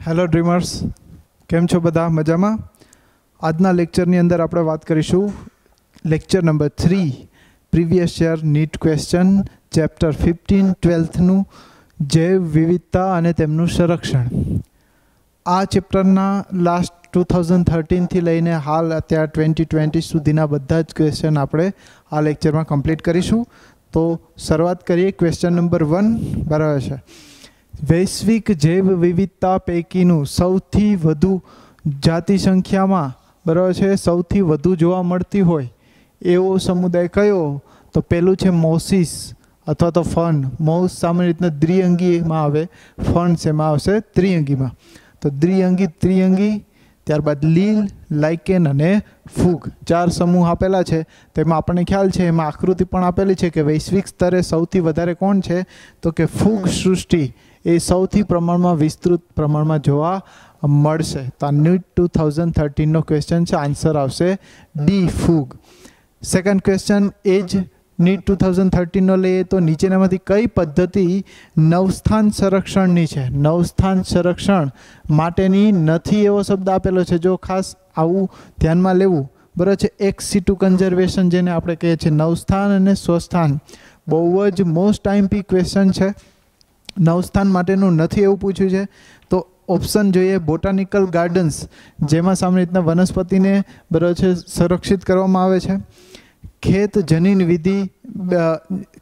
Hello dreamers, केम छो बधा मजामा। आजना लेक्चरनी अंदर आपणे वात करीशुं lecture number 3 previous year NEET question chapter 15 12th नु जैव विविधता अने तेमनुं संरक्षण। आ चैप्टरना लास्ट 2013 थी लईने हाल अत्यार 2020 सुधीना बधा ज क्वेश्चन आपणे आ लेक्चर में कम्प्लीट करीशुं। तो शरूआत करिए क्वेश्चन नंबर 1 बराबर छे। वैश्विक जैव विविधता पैकीनुं सौथी वधु जाति संख्या में बराबर है सौथी वधु जोवा मळती होय एवो समुदाय कयो? तो पहलू है मोसिस अथवा तो फर्न। मोस सामान्य रीतना द्विअंगी में आवे, फर्न से आवशे त्रिअंगी में। तो द्विअंगी त्रिअंगी त्यारबाद लील लाइकेन अने फूग चार समूह आपेला है। तेमां आपणे ख्याल है एमां आकृति पण आपेली है कि वैश्विक स्तरे सौथी वधारे कोण है तो कि फूग सृष्टि ए सौथी प्रमाण में विस्तृत प्रमाण में जोवा मळशे। तो नीट 2013 नो क्वेश्चन है, आंसर आवशे डी फूग। सेकंड क्वेश्चन एज नीट 2013 नो लईए तो नीचेनामांथी कई पद्धति नवस्थान संरक्षणनी छे? नवस्थान संरक्षण माटेनी नथी एवो शब्द आपेलो छे, जो खास आवुं ध्यानमां लेवुं बराबर छे। एक्स सीटू कन्जर्वेशन जेने आपणे कहीए छीए नवस्थान अने स्वस्थान बहु ज मोस्ट आईएमपी क्वेश्चन छे। नवस्थान माटेनुं नथी एवुं पूछ्युं छे तो ऑप्शन जोईए बोटानिकल गार्डन्स जेमां सामान्य रीतना वनस्पतिने बराबर छे संरक्षित करवामां आवे छे। खेत जनीन विधि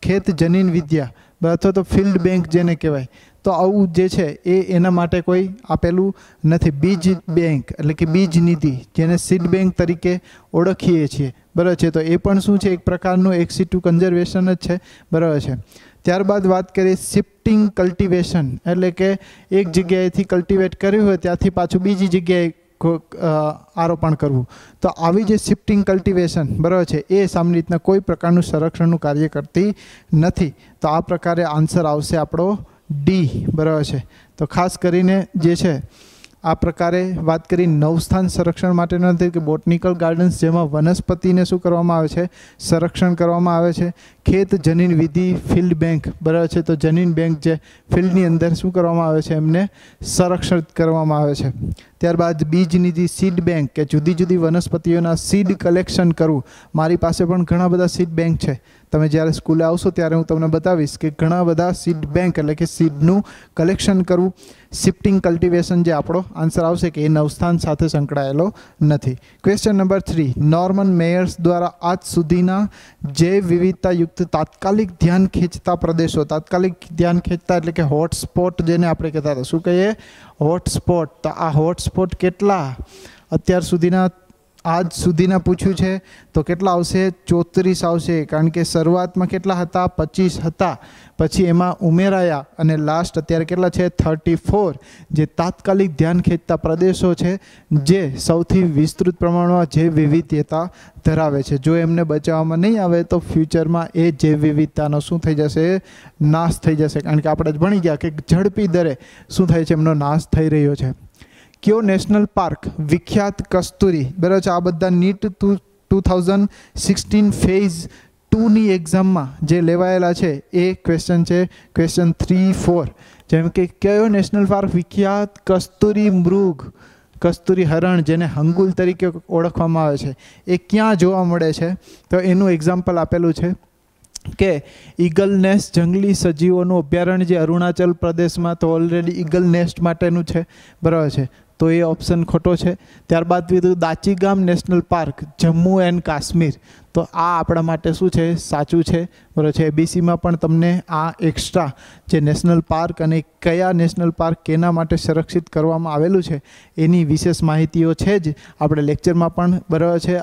खेत जनीन विद्या अथवा तो फील्ड बैंक जेने कहेवाय तो आवुं जे छे ए एना माटे कोई आपेलुं नथी। बीज बैंक एटले के बीज निधि जेने सीड बैंक तरीके ओळखीए छीए बराबर छे। तो ए पण शुं छे एक प्रकारनुं एक्स सीटू कन्जर्वेशन ज छे बराबर छे। त्यारबाद बात करिए शिफ्टिंग कल्टिवेशन एटले के एक जग्याएथी कल्टिवेट कर्युं होय त्यांथी पाछुं बीजी जग्याए आरोपण करवू। तो आवी जे शिफ्टिंग कल्टिवेशन बराबर है ए सामान्य रीतना कोई प्रकारनुं संरक्षणनुं कार्य करती नथी। तो आ प्रकारे आंसर आवशे आपणो डी बराबर है। तो खास करीने जे छे आ प्रकारे बात करी नवस्थान संरक्षण माटे नथी कि बोटनिकल गार्डन्स जेमां वनस्पतिने शुं करवामां आवे छे संरक्षण करवामां आवे छे। खेत जनीन विधि फील्ड बैंक बराबर है। तो जनीन बैंक जे फील्डनी अंदर शुं करवामां आवे छे एमने संरक्षित करवामां आवे छे। त्यारबाद बीज निधि सीड बैंक के जुदी जुदी वनस्पतिओना सीड कलेक्शन करवुं। मारी पासे पण घणा बधा सीड बैंक छे। तमे ज्यारे स्कूले आवशो त्यारे हूँ तमने बतावीश कि घणा बधा सीड बैंक एटले के सीडनुं कलेक्शन करवुं। शिफ्टिंग कल्टिवेशन जे आपणो आंसर आवशे कि ए नवस्थान साथे संकळायेलो नथी। क्वेश्चन नंबर 3 नॉर्मन मेयर्स द्वारा आज सुधीना जैव विविधता युक्त तात्कालिक ध्यान खींचता प्रदेशों। तात्कालिक ध्यान खींचता एटले के हॉटस्पॉट जेने आपणे कहेता हता शुं कहीए हॉटस्पॉट। तो आ हॉटस्पॉट केटला अत्यार सुधीना आज सुधीना पूछ्યું છે तो કેટલા આવશે 34 આવશે। કારણ કે શરૂઆતમાં કેટલા હતા 25 હતા, પછી એમાં ઉમેરાયા અને લાસ્ટ અત્યારે કેટલા છે 34 જે તાત્કાલિક ध्यान ખેંચતા પ્રદેશો છે જે સૌથી વિસ્તૃત પ્રમાણમાં જૈવ વિવિધતા ધરાવે છે। જો એમને બચાવવામાં નહીં આવે તો ફ્યુચરમાં એ જૈવ વિવિધતાનો શું થઈ જશે નાશ થઈ જશે। કારણ કે આપણે ભણી ગયા કે ઝડપી દરે શું થાય છે એમનો નાશ થઈ રહ્યો છે। क्यों नेशनल पार्क विख्यात कस्तूरी बराबर आ बधा नीट 2016 फेज 2 नी एक्जाम में जे लेवायेला छे ए क्वेश्चन है क्वेश्चन 3-4 जेम के कयो नेशनल पार्क विख्यात कस्तूरी मृग कस्तूरी हरण जेने हंगुल तरीके ओळखवामां आवे छे ए क्यां जोवा मळे छे? तो एनुं एक्जाम्पल आपेलुं छे के ईगल नेस्ट जंगली सजीवों अभयारण्य जे अरुणाचल प्रदेश में तो ऑलरेडी ईगल नेस्ट माटेनुं छे बराबर है। तो ये ऑप्शन खोटो है। त्यारबाद कीधुं Dachigam national park Jammu and Kashmir तो आ आपणा माटे शुं छे साचुं छे बराबर है। एबीसी में पण तमने आ एक्स्ट्रा जे नेशनल पार्क अने कया नेशनल पार्क केना माटे संरक्षित करवामां आवेलुं छे एनी विशेष माहितीओ छे ज आपणे लेक्चर में पण बराबर है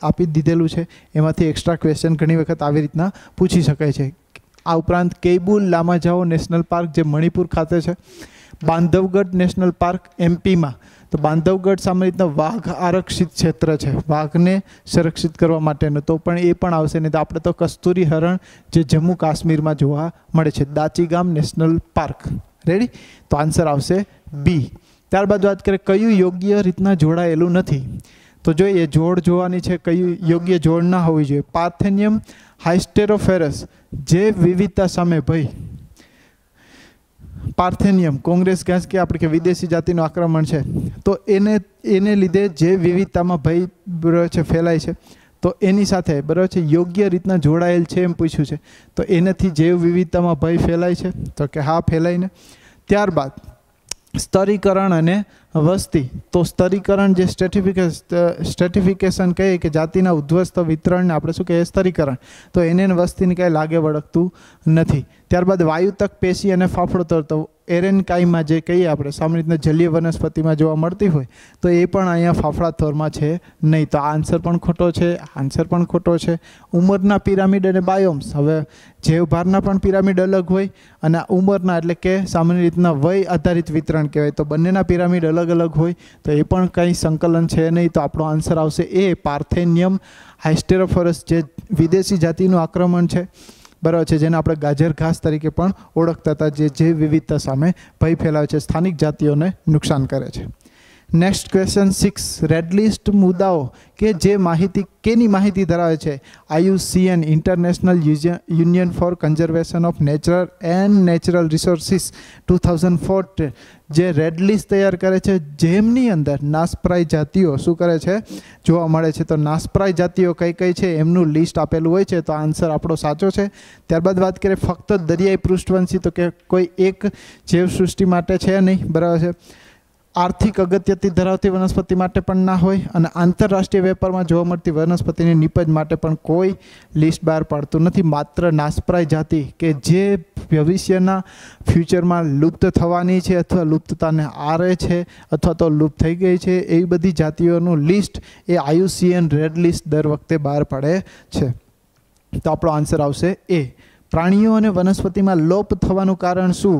आपी दीधेलुं छे। एमांथी एक्स्ट्रा क्वेश्चन घणी वखत आवी रीतना पूछी शकाय छे। आ उपरांत केबुल लामाजाओ नेशनल पार्क जे मणिपुर खाते छे। बांधवगढ़ नेशनल पार्क एमपी में तो बांधवगढ़ सामान्य रीतना वाघ आरक्षित क्षेत्र है, वाघ ने संरक्षित करवा माटेनो तो पण ए पण आवशे नहीं। तो आपणे तो कस्तूरी हरण जे जम्मू काश्मीर में जोवा मळे छे दाचीगाम नेशनल पार्क रेडी। तो आंसर आवशे बी। त्यारबाद बात करें कयुं योग्य रीतना जोड़ायेलुं नथी तो जो ये जोड़ जोवानी छे कयुं योग्य जोड़ ना होवी जोईए। पार्थेनियम हाइस्टेरोफेरस जैव विविधता सामे भय પાર્થેનિયમ કોંગ્રેસ ઘાસ કે આપણે કે વિદેશી જાતિનું આક્રમણ છે, તો એને લીધે જે વિવિધતામાં ભય બરાબર છે ફેલાય છે, તો એની સાથે બરાબર છે યોગ્ય રીતના જોડાયેલ છે એમ પૂછ્યું છે. તો એનાથી જૈવ વિવિધતામાં ભય ફેલાય છે, તો કે હા ફેલાય ને. ત્યારબાદ સ્તરીકરણ અને વસ્તી. તો સ્તરીકરણ જે સ્ટ્રેટિફિકેશન કહીએ કે જાતિના ઉદ્ધવસ્ત વિતરણને આપણે શું કહીએ સ્તરીકરણ, તો એને વસ્તીને કાંઈ લાગે વળગતું નથી. ત્યારબાદ વાયુતક, પેશી અને ફાફડોતર. તો એરેનકાઈમાં જે કહીએ આપણે સામાન્ય રીતના જલીય વનસ્પતિમાં જોવા મળતી હોય, તો એ પણ અહીંયા ફાફડા થરમાં છે નહીં. તો આ આન્સર પણ ખોટો છે, આન્સર પણ ખોટો છે. ઉંમરના પિરામિડ અને બાયોમ્સ. હવે જૈવભારના પણ પિરામિડ અલગ હોય અને ઉંમરના એટલે કે સામાન્ય રીતના વય આધારિત વિતરણ કહેવાય, તો બંનેના પિરામિડ અલગ અલગ હોય, તો એ પણ કંઈ સંકલન છે નહીં. તો આપણો આન્સર આવશે એ પાર્થેનિયમ હાઇસ્ટેરોફોરસ, જે વિદેશી જાતિનું આક્રમણ છે બરાબર છે, જેને આપણે ગાજર ઘાસ તરીકે પણ ઓળખતા હતા, જે વિવિધતા સામે ભય ફેલાવે છે, સ્થાનિક જાતિઓને નુકસાન કરે છે. Next question 6. રેડ લિસ્ટ મુદ્દાઓ કે જે માહિતી કેની માહિતી ધરાવે છે? IUCN international union for conservation of nature and natural resources 2004 જે રેડ લિસ્ટ તૈયાર કરે છે, જેમની અંદર નાશપ્રાય જાતિઓ શું કરે છે જોવા મળે છે. તો નાશપ્રાય જાતિઓ કઈ કઈ છે એમનું લિસ્ટ આપેલું હોય છે, તો આન્સર આપણો સાચો છે. ત્યારબાદ વાત કરીએ ફક્ત દરિયાઈ પૃષ્ઠવંશી, તો કે કોઈ એક જીવસૃષ્ટિ માટે છે નહીં બરાબર છે. આર્થિક અગત્યથી ધરાવતી વનસ્પતિ માટે પણ ના હોય, અને આંતરરાષ્ટ્રીય વેપારમાં જોવા મળતી વનસ્પતિની નીપજ માટે પણ કોઈ લિસ્ટ બહાર પાડતું નથી. માત્ર નાશપ્રાય જાતિ કે જે ભવિષ્યના ફ્યુચરમાં લુપ્ત થવાની છે અથવા લુપ્તતાને આરે છે અથવા તો લુપ્ત થઈ ગઈ છે, એવી બધી જાતિઓનું લિસ્ટ એ IUCN રેડ લિસ્ટ દર વખતે બહાર પાડે છે. તો આપણો આન્સર આવશે એ. પ્રાણીઓ અને વનસ્પતિમાં લોપ થવાનું કારણ શું?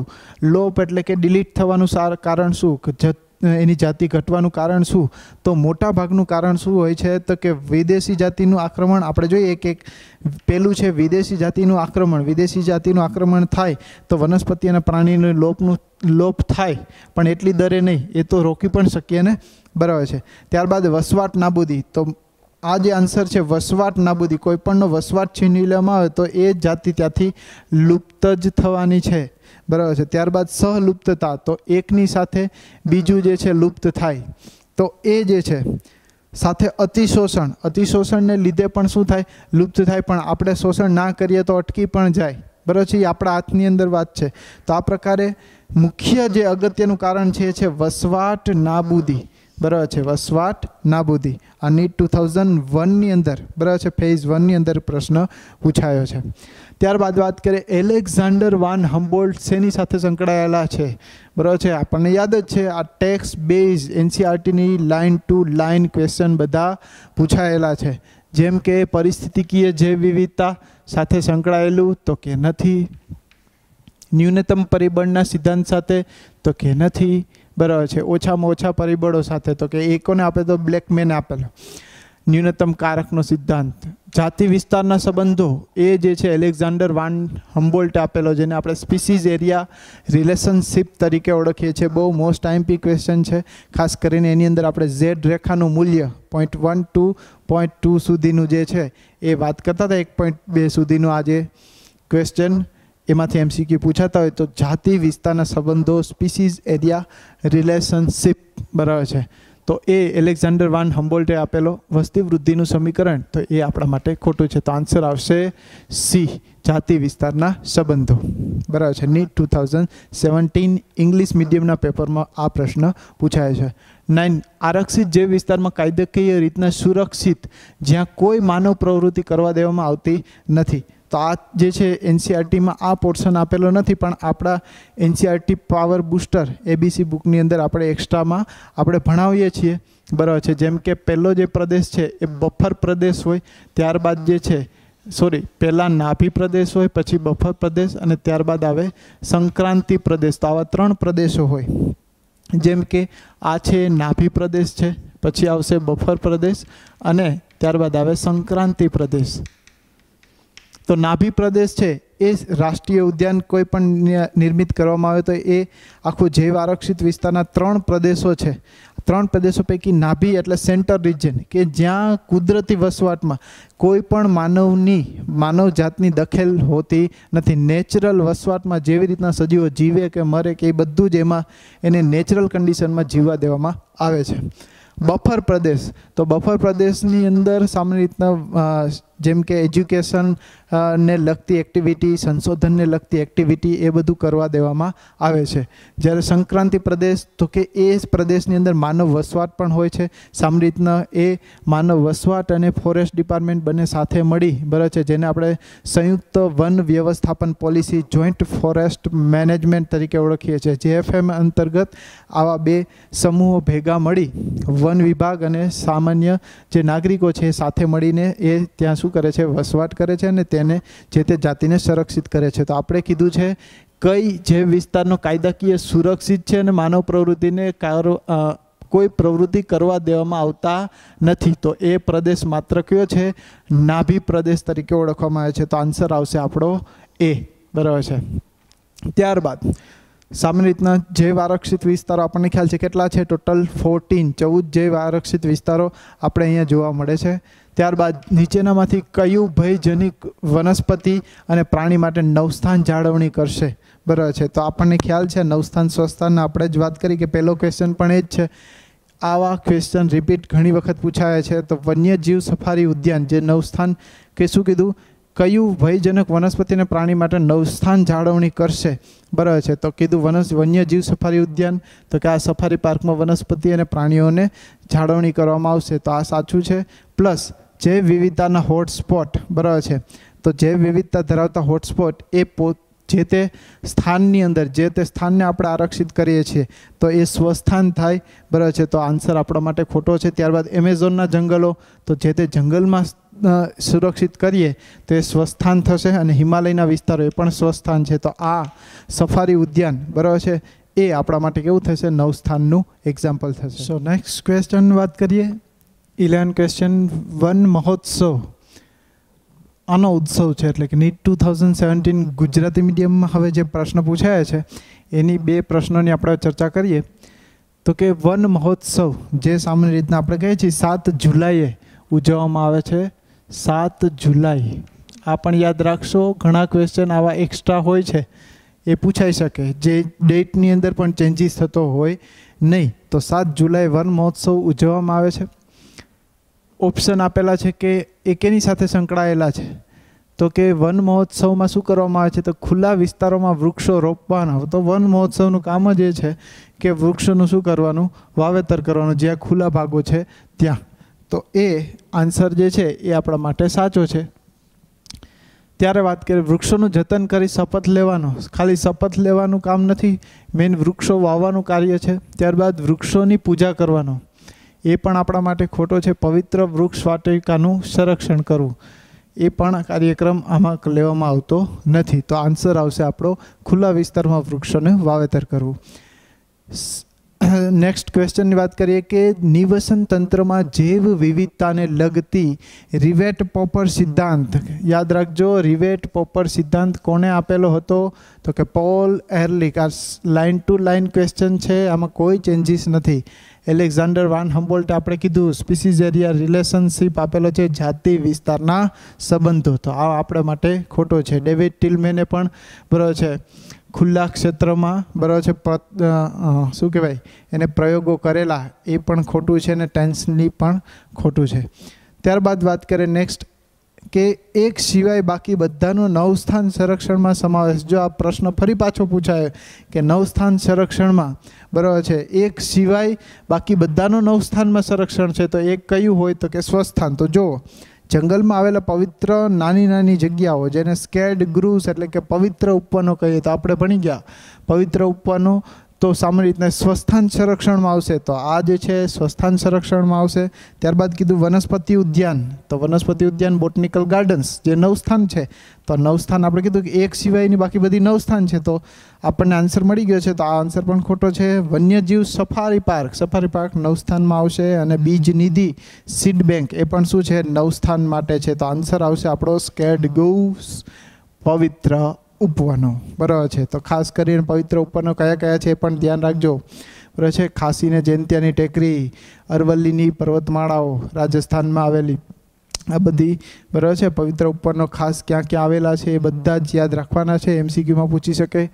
લોપ એટલે કે ડિલીટ થવાનું કારણ શું? એની જાતિ ઘટવાનું કારણ શું? તો મોટા ભાગનું કારણ શું હોય છે? તો કે વિદેશી જાતિનું આક્રમણ. આપણે જોઈએ કે પેલું છે વિદેશી જાતિનું આક્રમણ. વિદેશી જાતિનું આક્રમણ થાય તો વનસ્પતિ અને પ્રાણીનું લોપ થાય, પણ એટલી દરે નહીં, એ તો રોકી પણ શકીએ ને બરાબર છે. ત્યારબાદ વસવાટ નાબૂદી. તો આ જે આન્સર છે વસવાટ નાબૂદી, કોઈ પણનો વસવાટ છીનવી લેવામાં આવે તો એ જાતિ ત્યાંથી લુપ્ત જ થવાની છે બરાબર છે. ત્યારબાદ સહલુપ્તતા. તો એકની સાથે બીજું જે છે લુપ્ત થાય, તો એ જે છે સાથે અતિશોષણ. અતિશોષણને લીધે પણ શું થાય? લુપ્ત થાય, પણ આપણે શોષણ ના કરીએ તો અટકી પણ જાય બરાબર છે. એ આપણા હાથની અંદર વાત છે. તો આ પ્રકારે મુખ્ય જે અગત્યનું કારણ છે એ છે વસવાટ નાબૂદી બરાબર છે. વસવાટ નાબૂદી. આ નીટ 2001ની અંદર બરાબર છે, ફેઝ 1ની અંદર પ્રશ્ન પૂછાયો છે. ત્યારબાદ વાત કરીએ એલેક્ઝાન્ડર વાન હમ્બોલ્ટ શેની સાથે સંકળાયેલા છે બરાબર છે. આપણને યાદ જ છે આ ટેક્સ્ટ બેઝ NCERTની લાઇન ટુ લાઇન ક્વેશ્ચન બધા પૂછાયેલા છે. જેમ કે પરિસ્થિતિકીય જૈવ વિવિધતા સાથે સંકળાયેલું, તો કે નથી. ન્યૂનતમ પરિબળના સિદ્ધાંત સાથે, તો કે નથી બરાબર છે. ઓછામાં ઓછા પરિબળો સાથે, તો કે એકોને આપે તો બ્લેકમેન આપેલો. ન્યૂનતમ કારકનો સિદ્ધાંત. જાતિ વિસ્તારના સંબંધો એ જે છે એલેક્ઝાન્ડર વાન હમ્બોલ્ટ આપેલો, જેને આપણે સ્પીસીઝ એરિયા રિલેશનશિપ તરીકે ઓળખીએ છીએ. બહુ મોસ્ટ IMP ક્વેશ્ચન છે. ખાસ કરીને એની અંદર આપણે ઝેડ રેખાનું મૂલ્ય 0.1 to 0.2 સુધીનું જે છે એ વાત કરતા હતા. 1.2 સુધીનું આ જે ક્વેશ્ચન એમાંથી MCQ પૂછાતા હોય, તો જાતિ વિસ્તારના સંબંધો સ્પીસીઝ એરિયા રિલેશનશિપ બરાબર છે. તો એ એલેક્ઝાન્ડર વાન હમ્બોલ્ટે આપેલો. વસ્તી વૃદ્ધિનું સમીકરણ, તો એ આપણા માટે ખોટું છે. તો આન્સર આવશે C, જાતિ વિસ્તારના સંબંધો બરાબર છે. નીટ 2017 ઇંગ્લિશ મીડિયમના પેપરમાં આ પ્રશ્ન પૂછાય છે. 9. આરક્ષિત જે વિસ્તારમાં કાયદાકીય રીતના સુરક્ષિત, જ્યાં કોઈ માનવ પ્રવૃત્તિ કરવા દેવામાં આવતી નથી. તો આ જે છે NCERTમાં આ પોર્શન આપેલો નથી, પણ આપણા NCERT પાવર બૂસ્ટર ABC બુકની અંદર આપણે એક્સ્ટ્રામાં આપણે ભણાવીએ છીએ બરાબર છે. જેમ કે પહેલો જે પ્રદેશ છે એ બફર પ્રદેશ હોય, ત્યારબાદ જે છે પહેલાં નાભી પ્રદેશ હોય, પછી બફર પ્રદેશ અને ત્યારબાદ આવે સંક્રાંતિ પ્રદેશ. તો આવા 3 પ્રદેશો હોય. જેમ કે આ છે નાભી પ્રદેશ છે, પછી આવશે બફર પ્રદેશ અને ત્યારબાદ આવે સંક્રાંતિ પ્રદેશ. તો નાભી પ્રદેશ છે એ રાષ્ટ્રીય ઉદ્યાન કોઈ પણ નિર્મિત કરવામાં આવે તો એ આખું જૈવ આરક્ષિત વિસ્તારના 3 પ્રદેશો છે. 3 પ્રદેશો પૈકી નાભી એટલે સેન્ટર રિજન કે જ્યાં કુદરતી વસવાટમાં કોઈ પણ માનવ જાતની દખલ હોતી નથી. નેચરલ વસવાટમાં જેવી રીતના સજીવો જીવે કે મરે કે એ બધું જ એમાં એને નેચરલ કન્ડિશનમાં જીવવા દેવામાં આવે છે. બફર પ્રદેશ, તો બફર પ્રદેશની અંદર સામાન્ય રીતના જેમ કે એજ્યુકેશન ને લગતી એક્ટિવિટી, સંશોધનને લગતી એક્ટિવિટી એ બધું કરવા દેવામાં આવે છે. જ્યારે સંક્રાંતિ પ્રદેશ તો કે એ પ્રદેશની અંદર માનવ વસવાટ પણ હોય છે. સામાન્ય રીતના એ માનવ વસવાટ અને ફોરેસ્ટ ડિપાર્ટમેન્ટ બંને સાથે મળી બરાબર છે, જેને આપણે સંયુક્ત વન વ્યવસ્થાપન પોલિસી જોઈન્ટ ફોરેસ્ટ મેનેજમેન્ટ તરીકે ઓળખીએ છીએ. JFM અંતર્ગત આવા 2 સમૂહો ભેગા મળી વન વિભાગ અને સામાન્ય જે નાગરિકો છે એ સાથે મળીને એ ત્યાં શું કરે છે, વસવાટ કરે છે અને તેને જે તે જાતિને સંરક્ષિત કરે છે. તો આપણે કીધું છે કઈ જે વિસ્તારનો કાયદાકીય સુરક્ષિત છે અને માનવ પ્રવૃત્તિને કોઈ પ્રવૃત્તિ કરવા દેવામાં આવતા નથી, તો એ પ્રદેશ માત્ર કયો છે, નાભી પ્રદેશ તરીકે ઓળખવામાં આવે છે. તો આન્સર આવશે આપણો એ. બરાબર છે. ત્યારબાદ સામાન્ય રીતના જૈવ આરક્ષિત વિસ્તારો આપણને ખ્યાલ છે કેટલા છે, ટોટલ 14 જૈવ આરક્ષિત વિસ્તારો આપણે અહીંયા જોવા મળે છે. ત્યારબાદ નીચેનામાંથી કયું ભયજનક વનસ્પતિ અને પ્રાણી માટે નવસ્થાન જાળવણી કરશે? બરાબર છે. તો આપણને ખ્યાલ છે નવસ્થાન સ્વસ્થાનને આપણે જ વાત કરી કે પહેલો ક્વેશ્ચન પણ એ જ છે. આવા ક્વેશ્ચન રિપીટ ઘણી વખત પૂછાયા છે. તો વન્યજીવ સફારી ઉદ્યાન જે નવસ્થાન કે શું કીધું, કયું ભયજનક વનસ્પતિ અને પ્રાણી માટે નવસ્થાન જાળવણી કરશે? બરાબર છે. તો કીધું વન્યજીવ સફારી ઉદ્યાન, તો કે આ સફારી પાર્કમાં વનસ્પતિ અને પ્રાણીઓને જાળવણી કરવામાં આવશે. તો આ સાચું છે. પ્લસ જૈવ વિવિધતાના હોટસ્પોટ, બરાબર છે. તો જૈવ વિવિધતા ધરાવતા હોટસ્પોટ એ જે તે સ્થાનની અંદર જે તે સ્થાનને આપણે આરક્ષિત કરીએ છીએ તો એ સ્વસ્થાન થાય. બરાબર છે. તો આન્સર આપણા માટે ખોટો છે. ત્યારબાદ એમેઝોનના જંગલો, તો જે તે જંગલમાં સુરક્ષિત કરીએ તો એ સ્વસ્થાન થશે અને હિમાલયના વિસ્તારો એ પણ સ્વસ્થાન છે. તો આ સફારી ઉદ્યાન બરાબર છે એ આપણા માટે કેવું થશે, નવસ્થાનનું એક્ઝામ્પલ થશે. સો નેક્સ્ટ ક્વેશ્ચન વાત કરીએ. 11 ક્વેશ્ચન, વન મહોત્સવ આનો ઉત્સવ છે એટલે કે નીટ 2017 ગુજરાતી મીડિયમમાં હવે જે પ્રશ્ન પૂછાયા છે એની 2 પ્રશ્નોની આપણે ચર્ચા કરીએ. તો કે વન મહોત્સવ જે સામાન્ય રીતના આપણે કહીએ છીએ 7 જુલાઈએ ઉજવવામાં આવે છે. 7 જુલાઈ આ પણ યાદ રાખશો. ઘણા ક્વેશ્ચન આવા એક્સ્ટ્રા હોય છે એ પૂછાઈ શકે જે ડેટની અંદર પણ ચેન્જીસ થતો હોય નહીં. તો 7 જુલાઈ વન મહોત્સવ ઉજવવામાં આવે છે. ઓપ્શન આપેલા છે કે એ કેની સાથે સંકળાયેલા છે, તો કે વન મહોત્સવમાં શું કરવામાં આવે છે, તો ખુલ્લા વિસ્તારોમાં વૃક્ષો રોપવાના. તો વન મહોત્સવનું કામ જ એ છે કે વૃક્ષોનું શું કરવાનું, વાવેતર કરવાનું જ્યાં ખુલ્લા ભાગો છે ત્યાં. તો એ આન્સર જે છે એ આપણા માટે સાચો છે. ત્યારે વાત કરીએ વૃક્ષોનું જતન કરી શપથ લેવાનો. ખાલી શપથ લેવાનું કામ નથી, મેઇન વૃક્ષો વાવવાનું કાર્ય છે. ત્યારબાદ વૃક્ષોની પૂજા કરવાનો એ પણ આપણા માટે ખોટો છે. પવિત્ર વૃક્ષ વાટિકાનું સંરક્ષણ કરવું એ પણ કાર્યક્રમ આમાં લેવામાં આવતો નથી. તો આન્સર આવશે આપણો ખુલ્લા વિસ્તારમાં વૃક્ષોને વાવેતર કરવું. નેક્સ્ટ ક્વેશ્ચનની વાત કરીએ કે નિવસન તંત્રમાં જૈવ વિવિધતાને લગતી રિવેટ પોપર સિદ્ધાંત. યાદ રાખજો, રિવેટ પોપર સિદ્ધાંત કોને આપેલો હતો, તો કે પોલ એરલિક. આ લાઇન ટુ લાઇન ક્વેશ્ચન છે, આમાં કોઈ ચેન્જીસ નથી. એલેક્ઝાન્ડર વાન હમ્બોલ્ટ આપણે કીધું સ્પીસીઝ એરિયા રિલેશનશિપ આપેલો છે, જાતિ વિસ્તારના સંબંધો. તો આ આપણા માટે ખોટો છે. ડેવિડ ટિલમેને પણ બરાબર છે ખુલ્લા ક્ષેત્રમાં બરાબર છે શું કહેવાય એને પ્રયોગો કરેલા એ પણ ખોટું છે અને ટેન્સની પણ ખોટું છે. ત્યારબાદ વાત કરીએ નેક્સ્ટ કે એક સિવાય બાકી બધાનો નવસ્થાન સંરક્ષણમાં સમાવેશ. જો આ પ્રશ્ન ફરી પાછો પૂછાયો કે નવસ્થાન સંરક્ષણમાં બરાબર છે એક સિવાય બાકી બધાનો નવસ્થાનમાં સંરક્ષણ છે તો એક કયું હોય, તો કે સ્વસ્થાન. તો જો જંગલમાં આવેલા પવિત્ર નાની નાની જગ્યાઓ જેને સ્કેર્ડ ગ્રુવ્સ એટલે કે પવિત્ર ઉપવનો કહીએ તો આપણે ભણી ગયા પવિત્ર ઉપવનો, તો સામાન્ય રીતના સ્વસ્થાન સંરક્ષણમાં આવશે. તો આ જે છે સ્વસ્થાન સંરક્ષણમાં આવશે. ત્યારબાદ કીધું વનસ્પતિ ઉદ્યાન, તો વનસ્પતિ ઉદ્યાન બોટનિકલ ગાર્ડન્સ જે નવસ્થાન છે. તો નવસ્થાન આપણે કીધું કે એક સિવાયની બાકી બધી નવસ્થાન છે, તો આપણને આન્સર મળી ગયો છે. તો આ આન્સર પણ ખોટો છે. વન્યજીવ સફારી પાર્ક નવસ્થાનમાં આવશે. અને બીજ નિધિ સીડ બેંક એ પણ શું છે, નવસ્થાન માટે છે. તો આન્સર આવશે આપણો સ્કેર્ડ ગૂવ્સ પવિત્ર ઉપવનો બરાબર છે. તો ખાસ કરીને પવિત્ર ઉપવનો કયા કયા છે એ પણ ધ્યાન રાખજો બરાબર છે. ખાસીને જૈંતિયાની ટેકરી, અરવલ્લીની પર્વતમાળાઓ રાજસ્થાનમાં આવેલી, આ બધી બરાબર છે પવિત્ર ઉપવનો ખાસ ક્યાં ક્યાં આવેલા છે એ બધા જ યાદ રાખવાના છે, એમસીક્યુમાં પૂછી શકે.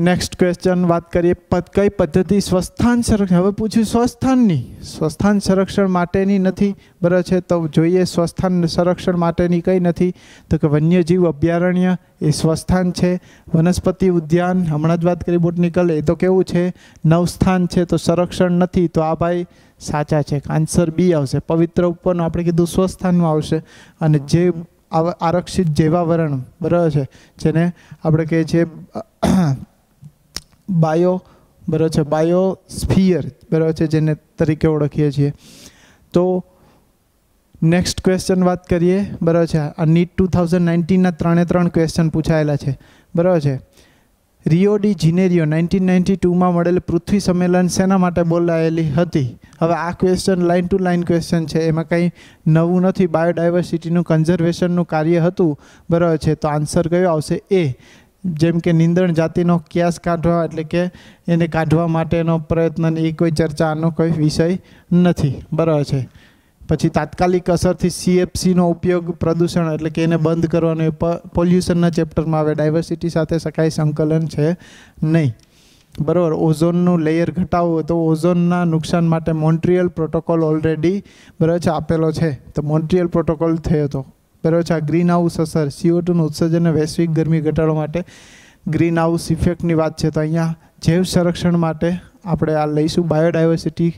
નેક્સ્ટ ક્વેશ્ચન વાત કરીએ, કઈ પદ્ધતિ સ્વસ્થાન સંરક્ષણ, હવે પૂછ્યું સ્વસ્થાનની, સ્વસ્થાન સંરક્ષણ માટેની નથી બરાબર છે. તો જોઈએ સ્વસ્થાન સંરક્ષણ માટેની કઈ નથી, તો કે વન્યજીવ અભયારણ્ય એ સ્વસ્થાન છે. વનસ્પતિ ઉદ્યાન હમણાં જ વાત કરી બોટનિકલ, એ તો કેવું છે નવસ્થાન છે, તો સંરક્ષણ નથી. તો આ ભાઈ સાચા છે, આન્સર બી આવશે. પવિત્ર ઉપવનો આપણે કીધું સ્વસ્થાનમાં આવશે. અને જે આરક્ષિત જેવાવરણ બરાબર છે, જેને આપણે કહીએ છીએ બાયો બરાબર છે, બાયોસ્ફિયર બરાબર છે, જેને તરીકે ઓળખીએ છીએ. તો નેક્સ્ટ ક્વેશ્ચન વાત કરીએ બરાબર છે. આ નીટ 2019ના 3 ક્વેશ્ચન પૂછાયેલા છે બરાબર છે. રિયો ડી જીનેરિયો 1992માં મળેલ પૃથ્વી સંમેલન શેના માટે બોલાયેલી હતી? હવે આ question line to line question છે, એમાં કંઈ નવું નથી. બાયોડાયવર્સિટીનું કન્ઝર્વેશનનું કાર્ય હતું બરાબર છે. તો આન્સર કયો આવશે? એ. જેમ કે નીંદણ જાતિનો ક્યાસ કાઢવા એટલે કે એને કાઢવા માટેનો પ્રયત્ન, એ કોઈ ચર્ચા, આનો કોઈ વિષય નથી બરાબર છે. પછી તાત્કાલિક અસરથી CFCનો ઉપયોગ પ્રદૂષણ એટલે કે એને બંધ કરવાનો, પોલ્યુશનના ચેપ્ટરમાં આવે. ડાયવર્સિટી સાથે સકાય સંકલન છે નહીં બરાબર. ઓઝોનનું લેયર ઘટાડવું, તો ઓઝોનના નુકસાન માટે મોન્ટ્રીયલ પ્રોટોકોલ ઓલરેડી બરાબર છે આપેલો છે, તો મોન્ટ્રીયલ પ્રોટોકોલ થયો હતો બરાબર છે. આ ગ્રીન હાઉસ અસર, CO2નું ઉત્સર્જન વૈશ્વિક ગરમી ઘટાડવા માટે ગ્રીન હાઉસ ઇફેક્ટની વાત છે. તો અહીંયા જૈવ સંરક્ષણ માટે આપણે આ લઈશું. બાયોડાયવર્સિટી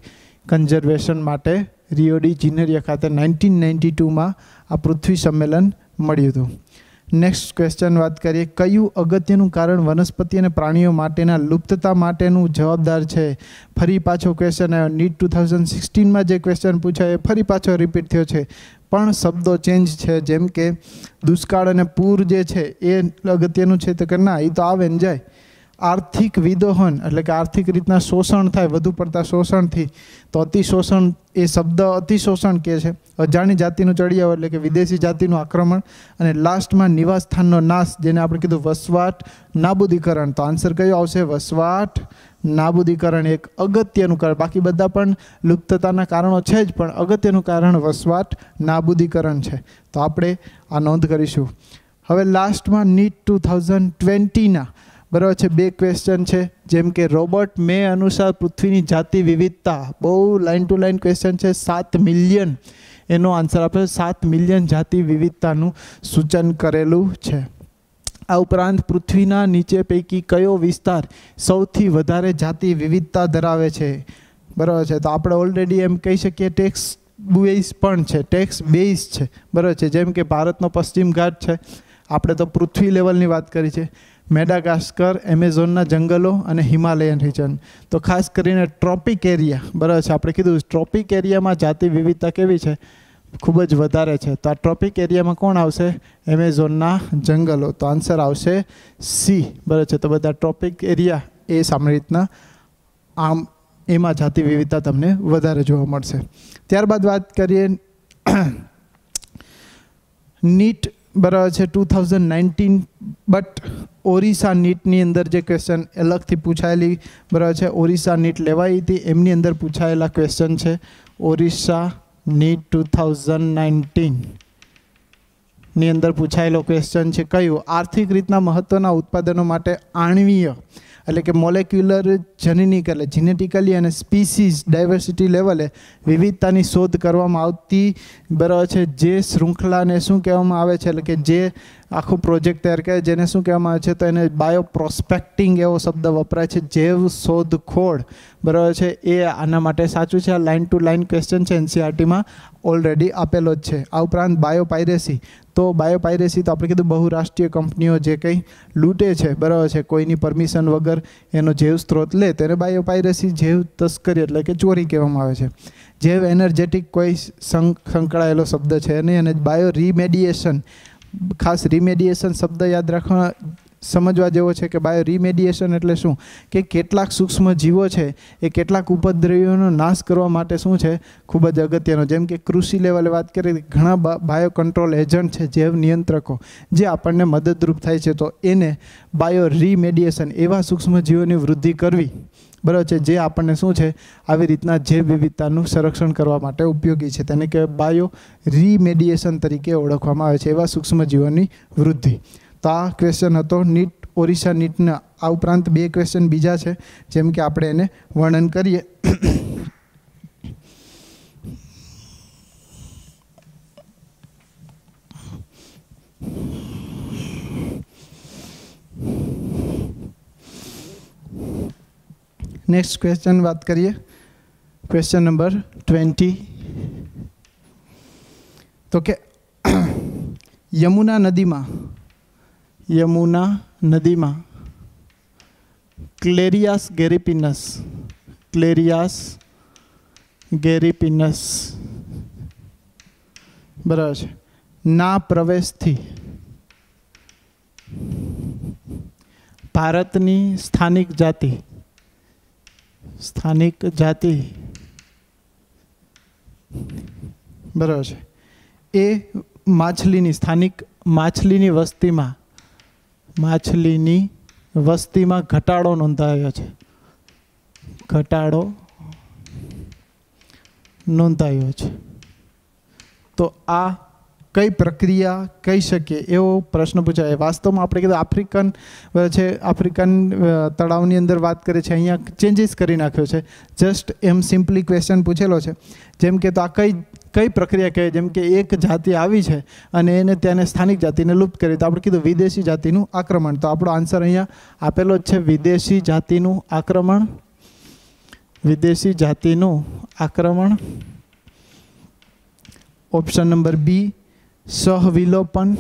કન્ઝર્વેશન માટે રિયો ડી જીનેરિયો ખાતે 1992માં આ પૃથ્વી સંમેલન મળ્યું હતું. નેક્સ્ટ ક્વેશ્ચન વાત કરીએ, કયું અગત્યનું કારણ વનસ્પતિ અને પ્રાણીઓ માટેના લુપ્તતા માટેનું જવાબદાર છે? ફરી પાછો ક્વેશ્ચન આવ્યો. નીટ 2016માં જે ક્વેશ્ચન પૂછાય એ ફરી પાછો રિપીટ થયો છે, પણ શબ્દો ચેન્જ છે. જેમ કે દુષ્કાળ અને પૂર જે છે એ અગત્યનું છે, તો કે ના, એ તો આવે ને જાય. આર્થિક વિદોહન એટલે કે આર્થિક રીતના શોષણ થાય, વધુ પડતા શોષણથી, તો અતિશોષણ, એ શબ્દ અતિશોષણ કહે છે. અજાણી જાતિનું ચડિયાવ એટલે કે વિદેશી જાતિનું આક્રમણ. અને લાસ્ટમાં નિવાસ સ્થાનનો નાશ, જેને આપણે કીધું વસવાટ નાબૂદીકરણ. તો આન્સર કયો આવશે? વસવાટ નાબૂદીકરણ એક અગત્યનું કારણ. બાકી બધા પણ લુપ્તતાના કારણો છે જ, પણ અગત્યનું કારણ વસવાટ નાબૂદીકરણ છે. તો આપણે આ નોંધ કરીશું. હવે લાસ્ટમાં નીટ 2020ના બરાબર છે 2 ક્વેશ્ચન છે. જેમ કે રોબર્ટ મે અનુસાર પૃથ્વીની જાતિ વિવિધતા, બહુ લાઇન ટુ લાઇન ક્વેશ્ચન છે. 7 મિલિયન એનો આન્સર આપણે 7 મિલિયન જાતિ વિવિધતાનું સૂચન કરેલું છે. આ ઉપરાંત પૃથ્વીના નીચે પૈકી કયો વિસ્તાર સૌથી વધારે જાતિ વિવિધતા ધરાવે છે? બરાબર છે. તો આપણે ઓલરેડી એમ કહી શકીએ ટેક્સ બેઝ પણ છે, ટેક્સ બેઝ છે બરાબર છે. જેમ કે ભારતનો પશ્ચિમ ઘાટ છે, આપણે તો પૃથ્વી લેવલની વાત કરી છે. મેડાગાસ્કર, એમેઝોનના જંગલો અને હિમાલયન રિજન. તો ખાસ કરીને ટ્રોપિક એરિયા બરાબર છે, આપણે કીધું ટ્રોપિક એરિયામાં જાતિ વિવિધતા કેવી છે? ખૂબ જ વધારે છે. તો આ ટ્રોપિક એરિયામાં કોણ આવશે? એમેઝોનના જંગલો. તો આન્સર આવશે સી બરાબર છે. તો બધા ટ્રોપિક એરિયા એ સામાન્ય રીતના આમ એમાં જાતિ વિવિધતા તમને વધારે જોવા મળશે. ત્યારબાદ વાત કરીએ નીટ બરાબર છે 2019, બટ ઓરિસ્સા નીટની અંદર જે ક્વેશ્ચન અલગથી પૂછાયેલી બરાબર છે, ઓરિસ્સા નીટ લેવાઈ હતી, એમની અંદર પૂછાયેલા ક્વેશ્ચન છે. ઓરિસ્સા નીટ 2019 ની અંદર પૂછાયેલો ક્વેશ્ચન છે કયું? આર્થિક રીતના મહત્વના ઉત્પાદનો માટે આણ્વીય એટલે કે મોલેક્યુલર જનનિક એટલે જીનેટિકલી અને સ્પીસીઝ ડાયવર્સિટી લેવલે વિવિધતાની શોધ કરવામાં આવતી બરાબર છે. જે શૃંખલાને શું કહેવામાં આવે છે? એટલે કે જે આખું પ્રોજેક્ટ તૈયાર કરે, જેને શું કહેવામાં આવે છે? તો એને બાયો પ્રોસ્પેક્ટિંગ એવો શબ્દ વપરાય છે. જૈવ શોધખોળ બરાબર છે, એ આના માટે સાચું છે. આ લાઇન ટુ લાઇન ક્વેશ્ચન છે, NCERTમાં ઓલરેડી આપેલો જ છે. આ ઉપરાંત બાયોપાયરેસી, તો બાયોપાયરેસી તો આપણે કીધું બહુરાષ્ટ્રીય કંપનીઓ જે કંઈ લૂંટે છે બરાબર છે, કોઈની પરમિશન વગર એનો જૈવ સ્ત્રોત લે તેને બાયોપાયરેસી, જૈવ તસ્કરી એટલે કે ચોરી કહેવામાં આવે છે. જૈવ એનર્જેટિક કોઈ સંકળાયેલો શબ્દ છે નહીં. અને બાયો રિમેડિએશન, ખાસ રિમેડિએશન શબ્દ યાદ રાખવા, समझवा जेवो छे के बायो रिमेडिएशन एटले शुं के केटलाक सूक्ष्म जीवो छे ए केटलाक उपद्रवीओनो नाश करवा माटे शुं छे खूब ज अगत्यनो। जेम के कृषि लेवले वात करीए घणा बायो कंट्रोल एजंट छे, जैव नियंत्रको जे आपणने मददरूप थाय छे, तो एने बायो रिमेडिएशन एवा सूक्ष्म जीवोनी वृद्धि करवी बराबर है, जे आपने शू है आई रीतना जैव विविधताનું संरक्षण करवा माटे उपयोगी है, तेने कहेवाय बायो रिमेडिएशन तरीके ओळखवामां आवे छे एवा सूक्ष्मजीवोनी वृद्धि। तो आ क्वेश्चन हतो नीट ओडिशा नीटना। आ उपरांत बे क्वेश्चन बीजा छे जेम के आपणे एने वर्णन करीए। नेक्स्ट क्वेश्चन बात करिए, क्वेश्चन नंबर 20। तो के यमुना नदी में क्लेरियास गेरिपिनस बराबर है ना प्रवेश थी भारतनी स्थानिक जाति बराबर है ए माछलीनी स्थानिक माछलीनी वस्ती में घटाड़ो नोंधायो छे, तो आ कई प्रक्रिया कही शकीए एवो प्रश्न पूछाय। वास्तव में आपणे कीधुं आफ्रिकन छे, आफ्रिकन तळावनी अंदर बात करे छे, अहींया चेन्जीस करी नाख्यो छे, जस्ट एम सिम्पली क्वेश्चन पूछेलो छे। जेम के तो आ कई प्रक्रिया कहे, जेम के एक जाति आवी छे अने एने त्याने स्थानिक जातिने लुप्त करी, तो आपणे कीधुं विदेशी जातिनुं आक्रमण। तो आपणो आंसर अहींया आपेलो ज छे विदेशी जातिनुं आक्रमण। ऑप्शन नंबर बी सहविलोपन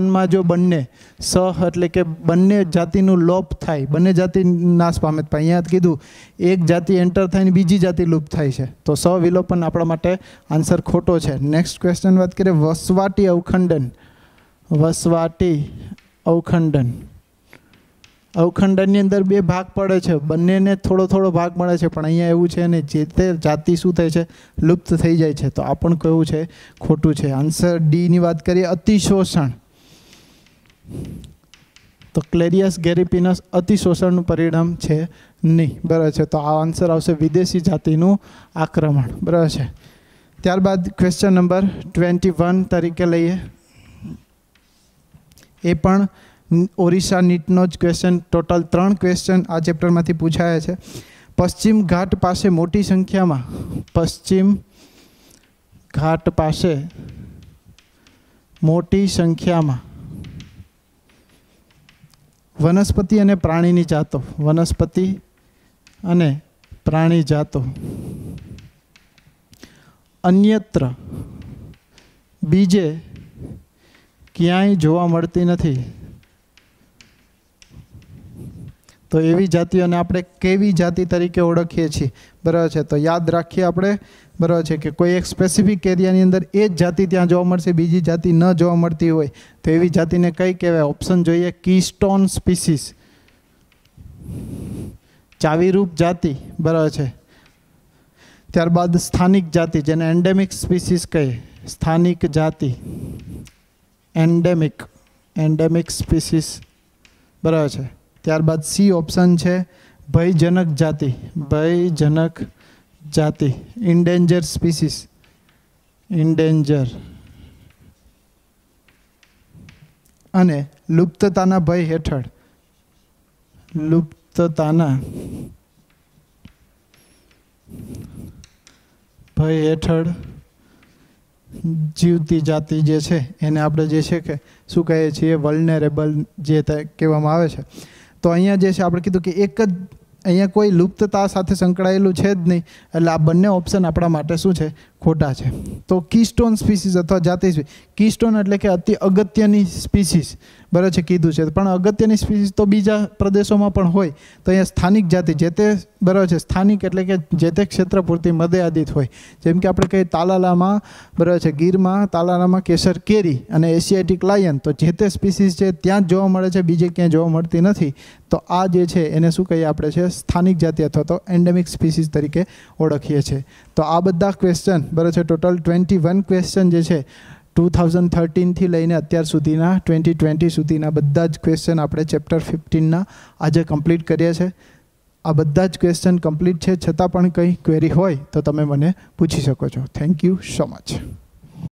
में जो बने सह एटले के बने जातिनुं लोप थाय, बने जाति नाश पामे, पण अहींया कीधुं एक जाति एंटर थाय ने बीजी जाति लुप्त थाय छे, तो सहविलोपन आपणा माटे आंसर खोटो छे। नेक्स्ट क्वेश्चन बात करिए वसवाटी अवखंडन अंदर बे भाग पड़े छे, बने ने थोड़ो थोड़ो भाग मळे छे, पण अहींया एवुं छे ने जे ते जाति शुं थाय छे लुप्त थई जाय छे, तो आ पण कहेवुं छे खोटुं छे। आंसर डी नी बात करिए अतिशोषण, तो क्लेरियस गेरिपिनस अतिशोषणनुं परिणाम छे नहीं, बराबर छे। तो आ आंसर आवशे विदेशी जातिनुं आक्रमण, बराबर छे। त्यारबाद क्वेश्चन नंबर 21 तरीके लईए, ए पण ओडिशा नीटनो ज क्वेश्चन। टोटल 3 क्वेश्चन आ चेप्टर मांथी पूछाया है। पश्चिम घाट पासे मोटी संख्या में वनस्पति अने प्राणी जातो अन्यत्र बीजे क्यांय जोवा मळती नथी, तो एवी जातिओने आपणे केवी जाति तरीके ओळखीए छीए, बराबर छे। तो याद राखीए आपणे, बराबर छे, कि कोई एक स्पेसिफिक एरियानी अंदर ए ज जाति त्यां जोवा मळशे, बीजी जाति न जोवा मळती होय तो एवी जातिने कई कहेवाय। ऑप्शन जोईए कीस्टोन स्पीसीज, चावीरूप जाति, बराबर छे। त्यारबाद स्थानिक जाति जेने एंडेमिक स्पीसीज कहे, स्थानिक जाति एंडेमिक स्पीसीज, बराबर छे। त्यारबाद सी ऑप्शन है भयजनक जाति इंडेंजर स्पीसीज, अने लुप्तताना भय हेठळ जीवती जाति जे छे एने आपणे जे छे के शुं कहीए छीए वल्नरेबल जे कहेवामां आवे छे। तो अहींया जे छे आपणे कीधुं कि एक ज अहींया कोई लुप्तता साथे संकळायेलुं छे ज नहीं, एटले आ बंने ऑप्शन आपणा माटे शुं छे ખોટા છે. તો કીસ્ટોન સ્પીસીસ અથવા જાતિ કીસ્ટોન એટલે કે અતિ અગત્યની સ્પીસીસ બરાબર છે કીધું છે, પણ અગત્યની સ્પીસીસ તો બીજા પ્રદેશોમાં પણ હોય. તો અહીંયા સ્થાનિક જાતિ જે તે બરાબર છે, સ્થાનિક એટલે કે જે તે ક્ષેત્ર પૂરતી મર્યાદિત હોય. જેમ કે આપણે કહીએ તાલાલામાં બરાબર છે, ગીરમાં તાલાલામાં કેસર કેરી અને એશિયાટિક લાયન, તો જે તે સ્પીસીસ છે ત્યાં જ જોવા મળે છે, બીજે ક્યાંય જોવા મળતી નથી. તો આ જે છે એને શું કહીએ આપણે છે સ્થાનિક જાતિ અથવા તો એન્ડેમિક સ્પીસીસ તરીકે ઓળખીએ છીએ. તો આ બધા ક્વેશ્ચન બરાબર છે, ટોટલ 21 ક્વેશ્ચન જે છે 2013થી લઈને અત્યાર સુધીના 2020 સુધીના બધા જ ક્વેશ્ચન આપણે ચેપ્ટર 15ના આજે કમ્પ્લીટ કર્યા છે. આ બધા જ ક્વેશ્ચન કમ્પ્લીટ છે, છતાં પણ કંઈ ક્વેરી હોય તો તમે મને પૂછી શકો છો. Thank you so much.